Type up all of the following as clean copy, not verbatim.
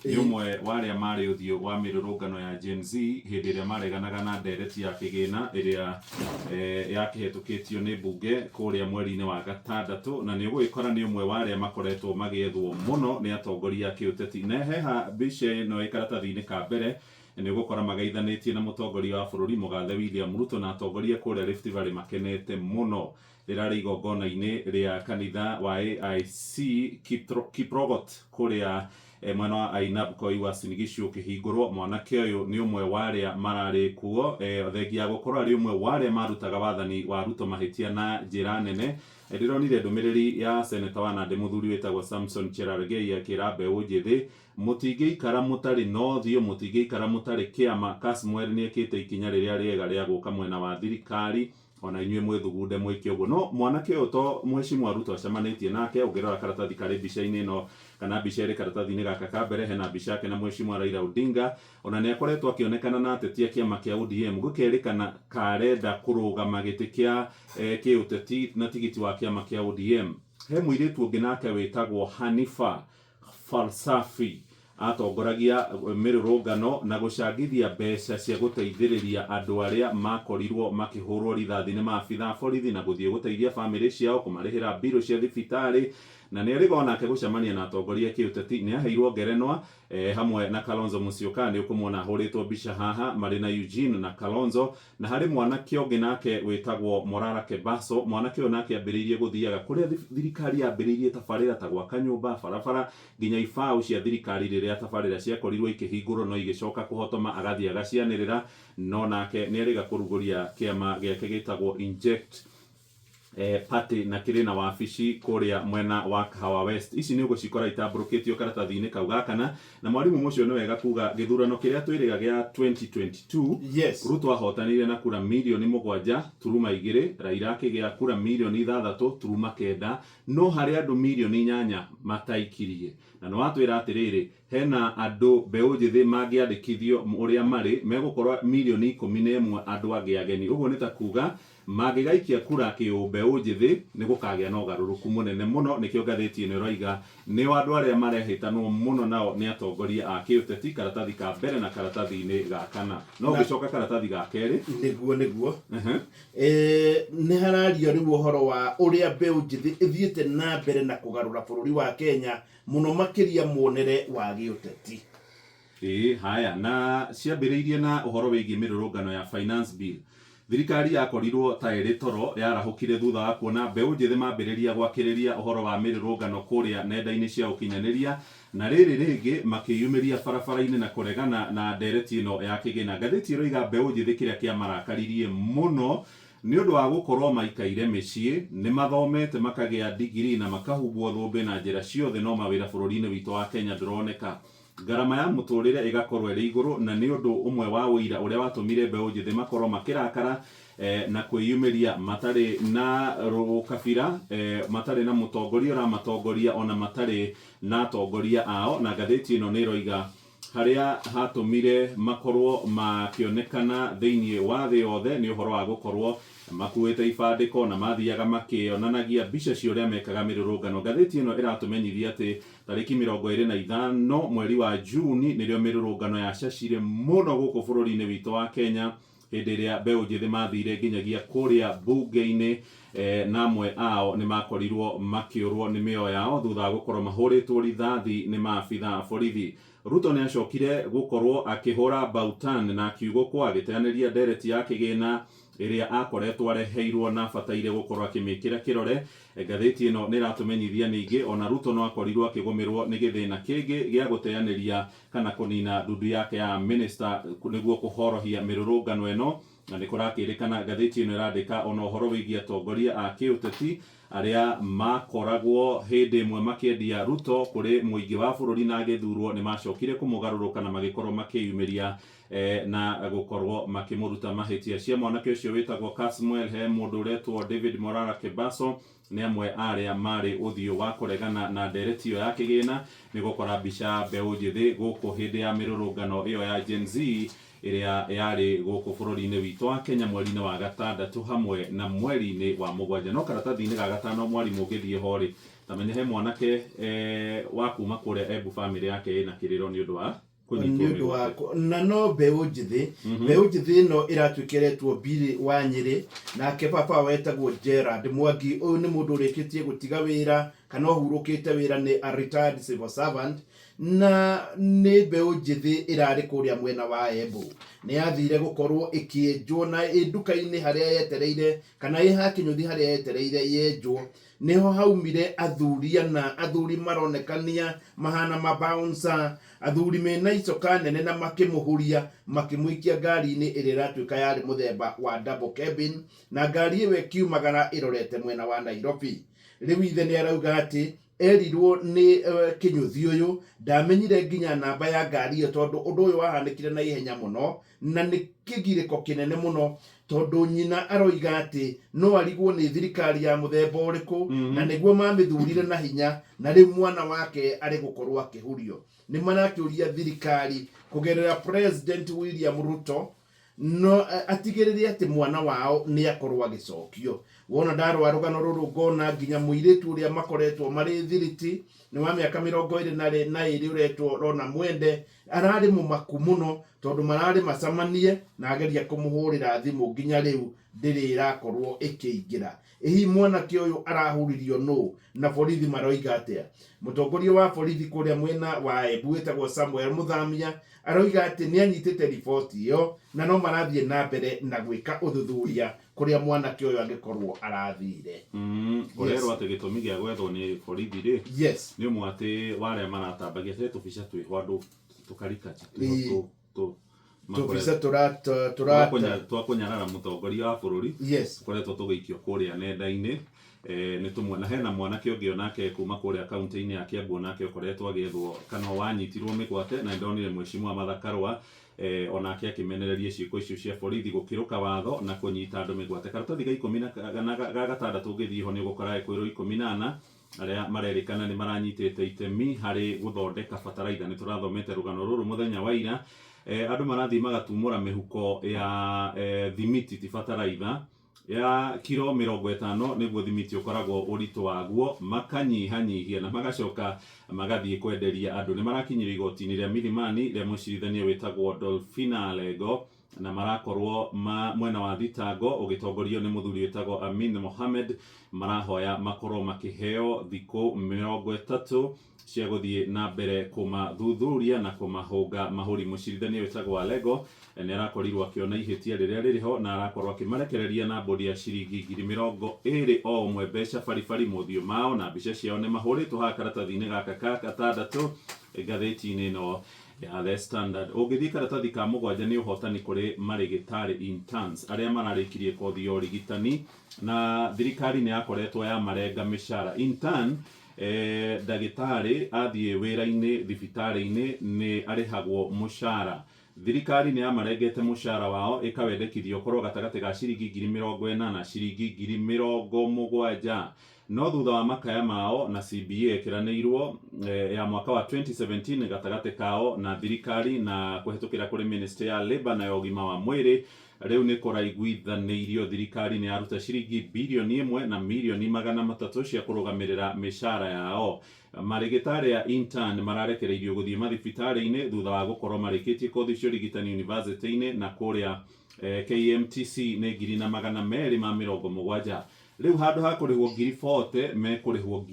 ni umwe waria mari uthio wa mirurungano ya Gen Z hindi iria mareganaga na ndereti ya kigina iria yakihetukitio ni bunge kuria mweri-ini wa gatandatu, na ni ugikora ni umwe waria makoretwo magiethwo muno ni atongoria kiuteti. Na heha mbica ino ikaratathi-ini ka mbere ni ugukora magaithanitie na mutongoria wa bururi Mugathe William Ruto na atongoria kuria Rift Valley makenete muno rirari igongona-ini ria kanitha wa AIC Kiprogot kuria mwena wa Ainab Koi wa Sinigishu ukihingurwo. Mwanake uyu ni umwe waria marari kuo thengia gukorwo ari umwe waria marutaga wathani wa Ruto mahitia na njira nene. Ndironire ndumiriri ya seneta wa Nandi muthuri wetagwo Samson Cherargei akira mbeũ njithi mutingiikara mutari no thio, mutingiikara mutari kiama. Kasmuel ni ekite ikinya riria riega ria guka mwena wa thirikari ona inyue mwithugunde mwike uguo. No mwanake uyu to mheshimiwa Ruto acemanitie nake ungirora karatathi kari mbica-ini ino kana mbica iri karatathi-ini gaka ka mbere hena mbica yake na mheshimiwa Raila Odinga, ona ni akoretwo akionekana na ateti a kiama kia ODM gukerikana karenda kurugama giti kia kiuteti na tigiti wa kiama kia ODM. He muiritu ungi nake witagwo Hanifa Falsafi atongoragia mirurungano na gucangithia mbeca cia guteithiriria andu aria makorirwo makihurwo rithathi ni maabitha borithi na guthie guteithia family ciao kumarihira mbiro cia thibitari. Na ni arigo nake gucemania na atongoria kiuteti ni aheirwo ngerenwa hamwe na Kalonzo Musyoka. Ni ukumwona ahuritwo mbica haha mari na Eugene na Kalonzo, na hari mwanake ungi nake witagwo Morara Kebaso. Mwanake uyu nake ambiriirie guthiaga kuria thirikari yambiriirie tabarira ta gwaka nyumba, barabara nginya ifau cia thirikari riria tabarira ciakorirwo ikihingurwo no igicoka kuhotoma agathie agacianirira. No nake ni ariga kuruguria kiama giake gitagwo Inject party na kiri na wabici kuria mwena wa Kahawa West. Ici ni ugucikora itamburukitio karatathi-ini kau gakana, na mwarimu mucio ni wega kuga githurano kiria twiriga gia 2022 yes, Ruto ahotanire na kura milioni 7.2, Raila akigia kura milioni 6.9, no hari andu milioni 8 mataikirie. Na no atwira atiriri hena andu mbeũ njithi mangiandikithio uria mari megukorwa milioni 11 andu angi ageni. Uguo ni ta kuga magigaikia kura kiumbeũ njithi ni gukagia na ugaruruku munene muno. Nikio ngathiti ino roiga ni andu aria marehitanwo muno nao ni atongoria a kiuteti. Karatathi ka mbere na karatathi-ini ga kana. No gicoka karatathi ga keri niguo ni harario riu uhoro wa uria mbeũ njithi ithiite na mbere na kugarura bururi wa Kenya muno makiria muonere wa giuteti. Haya na ciambiriirie na uhoro wigi mirurungano ya finance bill. Thirikari yakorirwo ta iri toro yarahukire thutha wa kuona mbeũ njithi mambiriria gwakiriria uhoro wa mirurungano kuria nenda-ini cia ukinyaniria, na riri ringi makiyumiria barabara-ini na kuregana na ndereti ino ya kigina. Ngathiti iroiga mbeũ njithi kiria kia marakaririe muno ni undu wa gukorwo maikaire micii, ni mathomete makagia degree na makahumbwo thumbi na njira ciothe, no mawira bururi-ini witu wa Kenya ndironeka. Garama ya muturire igakorwo iri iguru, na ni undu umwe wa wira uria watumire mbeũ njithi makorwo makirakara na kwiyumiria matari na rukabira, matari na mutongoria ora matongoria ona matari na atongoria ao. Na ngathiti ino ni roiga haria hatumire makorwo makionekana thiini wa thi yothe ni uhoro wa gukorwo makuite ibandiko na mathiaga makionanagia mbica cia uria mekaga mirurungano. Ngathiti ino iratumenyithia ati tariki 25 mweri wa Juni nirio mirurungano yacacire muno guku bururi-ini witu wa Kenya, hindi iria mbeũ njithi mathire nginyagia kuria bunge-ini na amwe ao ni makorirwo makiurwo ni mioyo yao thutha wa gukorwo mahuritwo rithathi ni maabitha borithi. Ruto ni acokire gukorwo akihura Bautan na akiugo kwa agiteaniria ndereti ya kigina iria akoretwo areheirwo na bataire gukorwo akimikira kirore. Ngathiti ino ni ratumenyithia ningi ona Ruto no akorirwo akigomerwo ni githina kingi gia guteaniria kana kunina ndundu yake ya minister niguo kuhorohia mirurungano eno. Na ni kurakirikana ngathiti ino irandika ona uhoro wigia atongoria a kiuteti aria makoragwo hindi imwe makiendia Ruto kuri muingi wa bururi na agithurwo ni macokire kumugaruruka na magikorwo makiyumiria na gukorwo makimuruta mahitia cia mwanake ucio witagwo Kasmuel. He mundu uretwo David Morara Kebaso ni amwe aria mari uthio wa kuregana na ndereti iyo ya kigina. Ni gukora mbica mbeũ njithi guku hindi ya mirurungano iyo ya Gen Z iria yari guku bururi-ini witu wa Kenya mweri-ini wa gatandatu hamwe na mweri-ini wa mugwanja. No karatathi-ini ga gatano mwarimu ngithie hori tamenya he mwanake wa kuma kuria Embu family yake ina kiriro ni undu wa nĩũndũ wa na no mbeũ njĩthĩ ĩno ĩratuĩkĩretwo Billy wa Nyĩrĩ, nake baba wetagwo Gerard Mwangi. Ũyũ nĩ mũndũ ũrĩkĩtie gũtiga wĩra kana ũhurũkĩte wĩra, nĩ a retired civil servant, na nĩ mbeũ njĩthĩ ĩrarĩ kũrĩa mwena wa Embu. Nĩ yathire gũkorwo ĩkĩenjwo na nduka-inĩ harĩa yetereire kana hakinyũthi harĩa yetereire yenjwo, niho haumire athuri maronekania mahana mabouncer, athuri mena icoka nene na makĩmũhuria makĩmũikia ngari-inĩ ĩrĩa ĩratuĩka yarĩ mũthemba wa double cabin, na ngari ĩyo ĩkiumagara ĩrorete mwena wa Nairobi. Rĩu ithe nĩ arauga atĩ erirwo nĩ Kĩnyũthi ũyũ ndamenyire nginya namba ya ngari ĩyo, tondũ ũndũ ũyũ wahanĩkire na ihenya mũno na nĩ kĩgirĩko kĩnene mũno, tondũ nyina aroiga atĩ no arigwo nĩ thirikari ya mũthemba ũrĩkũ na nĩguo mamĩthurire na hinya, na rĩu mwana wake arĩ gũkorwo akĩhurio. Nĩ marakĩũria thirikari kũgerera President William Ruto no atigĩrĩre atĩ mwana wao nĩ akorwo agĩcokio. Wona ndarwa rũgano rũrũ ngona nginya mũirĩtu ũrĩa makoretwo marĩ thiriti nĩ wa mĩaka 22 ũretwo Rona Mwende ararĩ mũmaku mũno, tondũ mararĩ macamanie na ageria kũmũhũrĩra thimũ, nginya rĩu ndĩrĩ ĩrakorwo ĩkĩingĩra. Hihi mwanake ũyũ arahuririo nũ na borithi maroiga atĩa? Mũtongoria wa borithi kũrĩa mwena wa Embu wĩtagwo Samuel Mũthamia aroiga atĩ nĩ anyitĩte riboti ĩyo na no marathiĩ na mbere na gwĩka ũthuthuria kũrĩa mwanake ũyũ angĩkorwo arathire. Ũrerwo atĩ gĩtũmi gĩa gwethwo nĩ borithi rĩ, nĩ ũmwe atĩ warĩa maratambagia atĩ tũbica twĩho andũ tũkarikaci tũbica twakũnyarara mũtongoria wa bũrũri koretwo tũgĩikio kũrĩa nenda-inĩ. Nĩ tũmwe na hena mwanake ũngĩ onake kuma kũrĩa kaunti-inĩ ya Kiambu onake ũkoretwo agĩethwo kana wanyitirwo mĩgwate, na ndonire Mheshimiwa Martha Karua onake akĩmenereria ciĩko icio cia borithi gũkĩrũka watho na kũnyita andũ mĩgwate. Karatathi ga 16 ũngĩthiĩ ho nĩ ũgũkora ekwĩrwo 14 arĩa marerĩkana nĩ maranyitĩte itemi harĩ gũthondeka bataraitha. Nĩ tũrathomete rũgano rũrũ mũthenya wa ira, andũ marathiĩ magatumũra mĩhuko ya thimiti ti bataraitha ya kilo 50 nĩguo thimiti ũkoragwo ũritũ waguo, makanyihanyihia na magacoka magathiĩ kwenderia andũ. Nĩ marakinyire igoti-inĩ rĩa Milimani rĩa mũcirithania wĩtagwo Dolphina Lego, na marakorwo mwena wa thitango ũgĩtongorio nĩ mũthuri wĩtagwo Amin Mohamed. Marahoya makorwo makĩheo thikũ 30 cia gũthiĩ na mbere kũmathuthuria na kũmahũnga mahũri. Mũcirithania wĩtagwo Lego nĩ arakorirwo akĩona ihĩtia rĩrĩa rĩrĩho na arakorwo akĩmarekereria na mbũndi ya ciringi 20,000 o ũmwe mbeca baribari mũthiũ mao, na mbica ciao nĩ mahũrĩtwo haha karatathi-inĩ gaka ka 6 ngathĩti-inĩ ĩno ya The Standard. Ũngĩthiĩ karatathi ka 7 nĩ ũhotani kũrĩ marĩgĩtarĩ interns arĩa mararĩkirie kothi ya ũrigitani na thirikari nĩ yakoretwo ya marenga mĩcara. Intern ndagĩtarĩ athiĩ wĩra-inĩ thibitarĩ-inĩ nĩ arĩhagwo mũcara. Thirikari nĩ yamarengete mũcara wao ĩkawendekithio korwo gatagatĩ ga ciringi 40,000 na ciringi 70,000, no thutha wa makaya mao na CBA ĩkĩranĩirwo ya mwaka wa 2017 gatagatĩ kao na thirikari na kũhetũkĩra kũrĩ Ministry ya Labour na ũgima wa mwĩrĩ, rĩu nĩ kũraiguithanĩirio. Thirikari nĩ yaruta ciringi 1 billion na mirioni 300 cia kũrũgamĩrĩra mĩcara yao. Marĩgĩtarĩ ya intern mararekereirio gũthiĩ mathibitarĩ-inĩ thutha wa gũkorwo marĩkĩtie kothi cia ũrigitani university-inĩ na kũrĩa KMTC nĩ 270,000. Rĩu handũ ha kũrĩhwo 40,000 mekũrĩhwo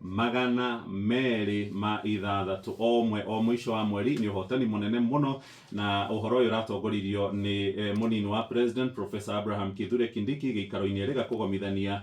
260,000 o mũico wa mweri. Nĩ ũhotani mũnene mũno, na ũhoro ũyũ ũratongoririo nĩ mũnini wa president Professor Abraham Kithure Kindiki gĩikaro-inĩ rĩga kũgomithania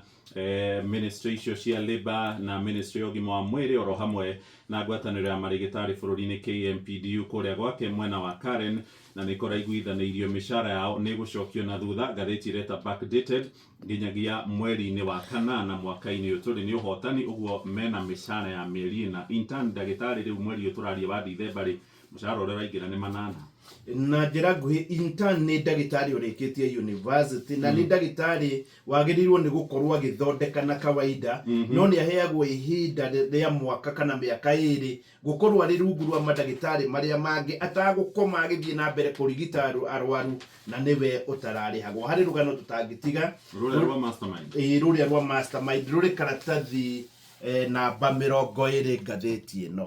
ministry icio cia Labour na ministry ya ũgima wa mwĩrĩ oro hamwe na ngwatanĩro ya marĩgĩtarĩ bũrũri-inĩ KMPDU kũrĩa gwake mwena wa Karen, na nĩ kũraiguithanĩirio mĩcara yao nĩ gũcokio na thutha. Ngathĩti ireta backdated nginyagia mweri-inĩ wa kanana mwaka-inĩ ũyũ tũrĩ. Nĩ ũhotani ũguo mena mĩcara ya mĩeri ĩna. Intern ndagĩtarĩ rĩu mweri ũyũ tũraria wa Dithemba rĩ, mũcara ũrĩa waingĩra nĩ 8. Na njĩra nguhĩ, intern nĩ ndagĩtarĩ ũrĩkĩtie university na nĩ ndagĩtarĩ wagĩrĩirwo nĩ gũkorwo agĩthondeka na kawaida, no nĩ aheagwo ihinda rĩa mwaka kana mĩaka 2 gũkorwo arĩ rungu rwa mandagĩtarĩ marĩa mangĩ atagũkoma agĩthiĩ na mbere kũrigita arwaru, na nĩwe ũtararĩhagwo. Harĩ rũgano tũtangĩtiga rũrĩa rwa mastermind, rũrĩa rwa mastermind rũrĩ karatathi namba 20 ngathĩti ĩno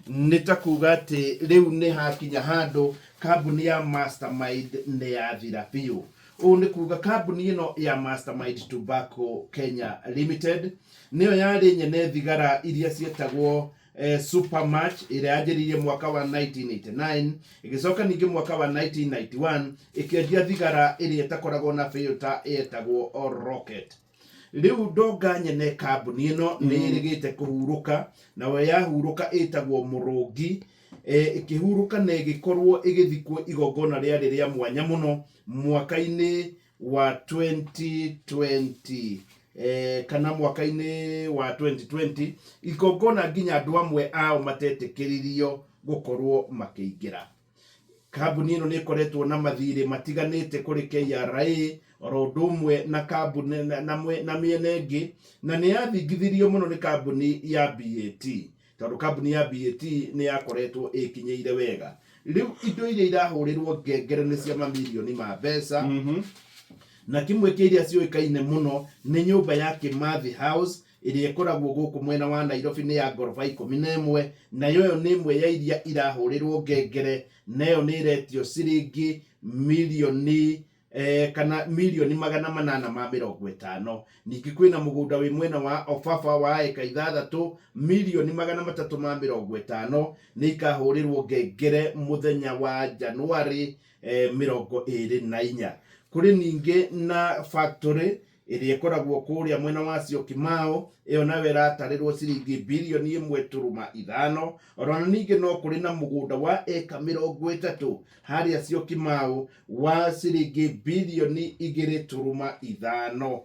nĩ ta kuga atĩ rĩu nĩ hakinya handũ kambuni ya Mastermind nĩ yathira biũ. Ũũ nĩ kuga kambuni ĩno ya Mastermind Tobacco Kenya Limited nĩyo yarĩ nyene thigara iria cietagwo Supermatch ĩrĩa yanjĩrĩirie mwaka wa 1989 ĩgĩcoka ningĩ mwaka wa 1991 ĩkĩendia thigara ĩrĩa ĩtakoragwo na filter ĩtagwo Rocket. Rĩu ndonga nyene kambuni ĩno nĩ ĩrĩgĩte kũhurũka, nayo yahurũka ĩtagwo Mũrũngi, ĩkĩhurũka na ĩgĩkorwo ĩgĩthikwo igongona rĩarĩ rĩa mwanya mũno mwaka-inĩ wa 2020 kana mwaka-inĩ wa 2020 igongona nginya andũ amwe ao matetĩkĩririo gũkorwo makĩingĩra. Kambuni ĩno nĩ ĩkoretwo na mathirĩ matiganĩte kũrĩ KRA oro ũndũ ũmwe na kambuni na mĩena ĩngĩ, na nĩ yathingithirio mũno nĩ kambuni ya BAT, tondũ kambuni ya BAT nĩ yakoretwo ĩkinyĩire wega. Rĩu indo iria irahũrĩrwo ngengere nĩ cia mamirioni ma mbeca, na kimwe kĩa iria ciũĩkaine mũno nĩ nyũmba ya Kimathi House ĩrĩa ĩkoragwo gũkũ mwena wa Nairobi, nĩ ya ngoroba 11, nayo ĩyo nĩ ĩmwe ya iria irahũrĩrwo ngengere, nayo nĩ iretio ciringi mirioni kana mirioni 850. Ningĩ kwĩna mũgũnda wĩ mwena wa Ofafa wa eka 6, mirioni 350 nĩ ikahũrĩrwo ngengere mũthenya wa Januari 24. Kũrĩ ningĩ na factory ĩrĩa ĩkoragwo kũrĩa mwena wa Syokimau, ĩyo nayo ĩratarĩrwo ciringi birioni 1.5. Oro ningĩ no kũrĩ na mũgũnda wa eka 30 harĩa Syokimau wa ciringi birioni 2.5.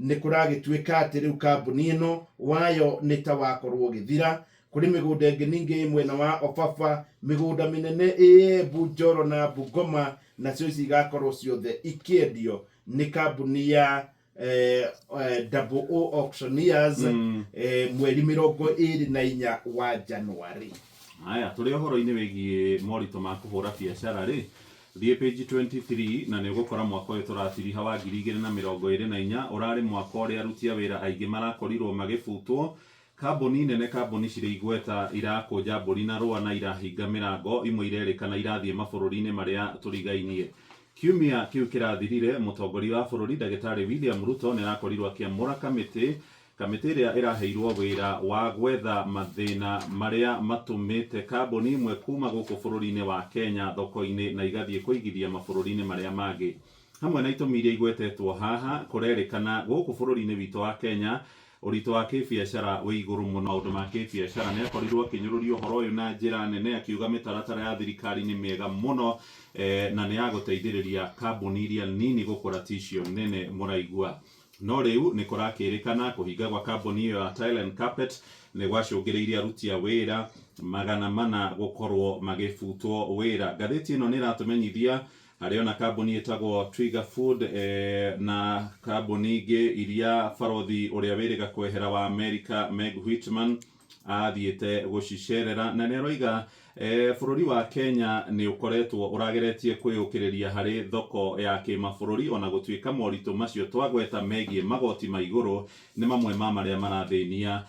Nĩ kũragĩtuĩka atĩ rĩu kambuni ĩno wayo nĩ ta wakorwo gĩthira. Kũrĩ mĩgũnda ĩngĩ ningĩ mwena wa Ofafa, mĩgũnda mĩnene Embu, Njoro na Bungoma, nacio ici igakorwo ciothe ikĩendio nĩ kambuni ya Double O Auctioneers mweri 24 wa Januari. Haya, tũrĩ ũhoro-inĩ wĩgiĩ moritũ ma kũhũra biacara rĩ, thiĩ page 23 na nĩ ũgũkora mwaka ũyũ tũratiriha wa 2024 ũrarĩ mwaka ũrĩa aruti a wĩra aingĩ marakorirwo magĩbutwo. Kambuni nene, kambuni cirĩ igweta irakũnja mbũri na rũa na irahinga mĩrango, imwe irerĩkana irathiĩ mabũrũri-inĩ marĩa tũrigainie. Kiumia kĩu kĩrathirire, mũtongoria wa bũrũri Ndagĩtarĩ William Ruto nĩ arakorirwo akĩamũra kamĩtĩ ĩrĩa ĩraheirwo wĩra wa gwetha mathĩna marĩa matũmĩte kambuni imwe kuma gũkũ bũrũri-inĩ wa Kenya thoko-inĩ na igathiĩ kũigithia mabũrũri-inĩ marĩa mangĩ. Hamwe na itũmi iria igwetetwo haha, kũrerĩkana gũkũ bũrũri-inĩ witũ wa Kenya ũritũ wa kĩbiacara wĩ igũrũ mũno. Maũndũ ma kĩbiacara nĩ akorirwo akĩnyũrũria ũhoro ũyũ na njĩra nene, akiuga mĩtaratara ya thirikari nĩ mĩega mũno na nĩ ya gũteithĩrĩria kambuni iria nini gũkũra ticio nene mũraigua. No rĩu nĩ kũrakĩrĩkana kũhinga gwa kambuni ĩyo ya Thailand Carpet nĩ gwacũngĩrĩirie aruti a wĩra 400 gũkorwo magĩbutwo wĩra. Ngathĩti ĩno nĩ ĩratũmenyithia harĩ ona kambuni ĩtagwo Twiga Food na kambuni ingĩ iria barothi ũrĩa wĩrĩga kwehera wa Amerika Meg Whitman athiĩte gũcicerera, na nĩ aroiga bũrũri wa Kenya nĩ ũkoretwo ũrageretie kwĩyũkĩrĩria harĩ thoko ya kĩmabũrũri, ona gũtuĩka moritũ macio twagweta megiĩ magoti ma igũrũ nĩ mamwe ma marĩa marathĩnia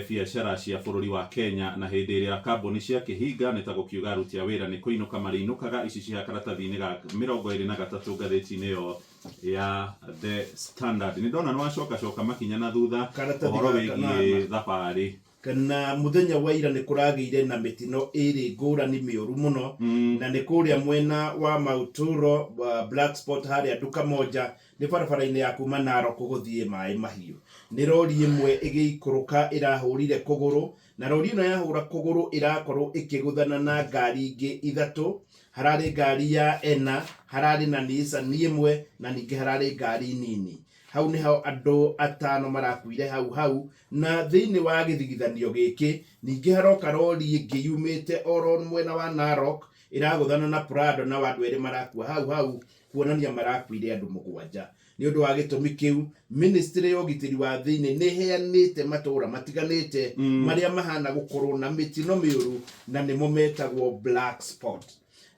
biacara cia bũrũri wa Kenya. Na hĩndĩ ĩrĩa kambuni cia kĩhinga nĩ ta gũkiuga aruti a wĩra nĩ kũinũka marĩinũkaga. Ici cia karatathi-inĩ ga 23 ngathĩti-inĩ ĩyo ya The Standard. Nĩ ndona nĩ wacoka makinya na thutha ũhoro wĩgiĩ thabarĩ, kana muthenya wa ira nĩ kũragĩire na mĩtino ĩrĩ ngũrani mĩũru mũno, na nĩ kũrĩa mwena wa Mauturo Black Spot harĩa nduka moja nĩ barabara-inĩ ya kuma Narok gũthiĩ Maĩ Mahiũ. Nĩ rori ĩmwe ĩgĩikũrũka ĩrahũrire kũgũrũ, na rori ĩno yahũra kũgũrũ ĩrakorwo ĩkĩgũthana na ngari ingĩ 3. Hararĩ ngari ya Ena, hararĩ na Nissan ĩmwe, na ningĩ hararĩ ngari nini. Hau nĩho andũ 5 marakuire hau, na thĩinĩ wa gĩthigithanio gĩkĩ ningĩ haroka rori ĩngĩ yumĩte oro mwena wa Narok ĩragũthana na Prado, na andũ erĩ marakua hau kuonania marakuire andũ 7. Nĩ ũndũ wa gĩtũmi kĩu, ministry ya ũgitĩri wa thĩinĩ nĩ heanĩte matũra matiganĩte marĩa mahana gũkorwo na mĩtino mĩũru, na nĩmo metagwo Black Spot.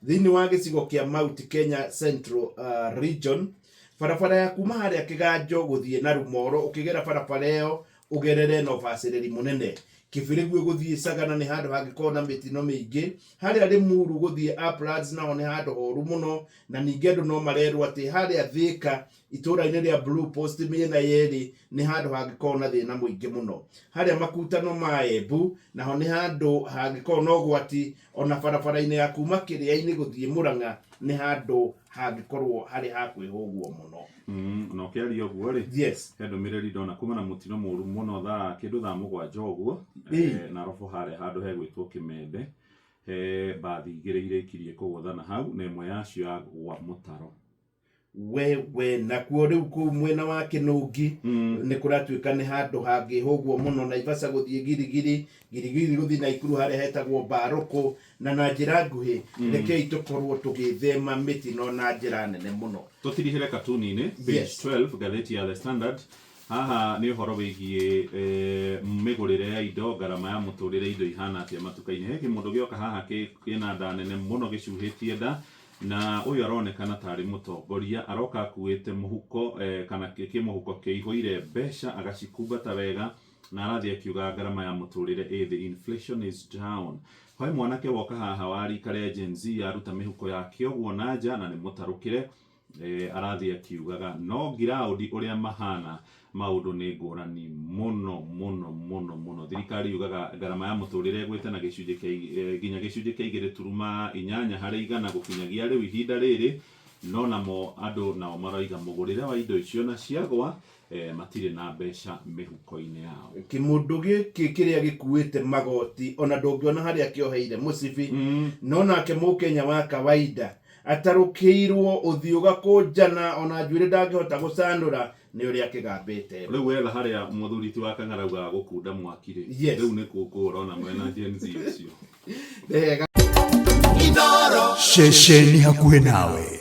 Thĩinĩ wa gĩcigo kĩa Mount Kenya Central Region, barabara ya kuma harĩa Kĩganjo gũthiĩ na Rumoro, ũkĩgera barabara ĩyo ugerere no baciriri munene kibirigwe guthie Sagana ni handu hangikorwo na mitino mingi hari ari Muru guthie Uplands naho ni handu horu muno na ninge andu no marerwo ati hari Thika itura-ini ria Blue Post miena yeri ni handu hangikorwo na thina muingi muno hari Makutano ma Embu naho ni handu hangikorwo na ugwati ona barabara-ini ya kuma Kiria-ini guthie Murang'a ni handu hangikorwo hari hakwihugwo muno no kiaria uguo ri yes hendu mireri ndona kuma na mutino muru muno kindu thaa 7 uguo na robo hare handu hegwitwo Kimende bathi igireire ikirie kuguthana hau na imwe yacio yagwa mutaro we na kuo riu ku mwena wa Kinungi ni kuratuika ni handu hangihugwo muno na Naivasha guthie girigiri guthie Naikuru hare hetagwo Mbaruku na njira nguhi rekei tukorwo tugithema mitino na njira nene muno tutirihire katuni-ini page 12 gatheti ya The Standard haha ni uhoro wigie migurire ya indo garama ya muturire indo ihana atia matuka-ini heki mundu gioka haha kina nda nene muno gicuhitie nda na uyu aronekana tari mutongoria aroka akuite muhuko kana kimuhuko kiihoire mbeca agacikumbata wega na arathie akiuga garama ya muturire the inflation is down hoi mwanake woka haha wari kare Gen Z aruta mihuko yake ogwo na nja na ni mutarukire arathie akiugaga no giraudi uria mahana maundu ni ngurani muno thirikari yugaga garama ya muturire gwite na gicunje ginya gicunje kia 2.8 hari igana gukinyagia riu ihinda riri no namo andu nao maroiga mugurire wa indo icio na ciagwa matire na mbeca mihuko-ini yao kimundu giki kiria gikuite magoti ona ndungiona haria kioheire mucibi no nake Mukenya wa kawaida atarukiirwo uthiuga kunjana ona njuire ndangihota gucanura ni uria kigambite riu wega haria muthuriti wa Kang'arauga gukunda mwakire riu ni kukurona mwena Gen Z ucio shesheni hakuhe nawe.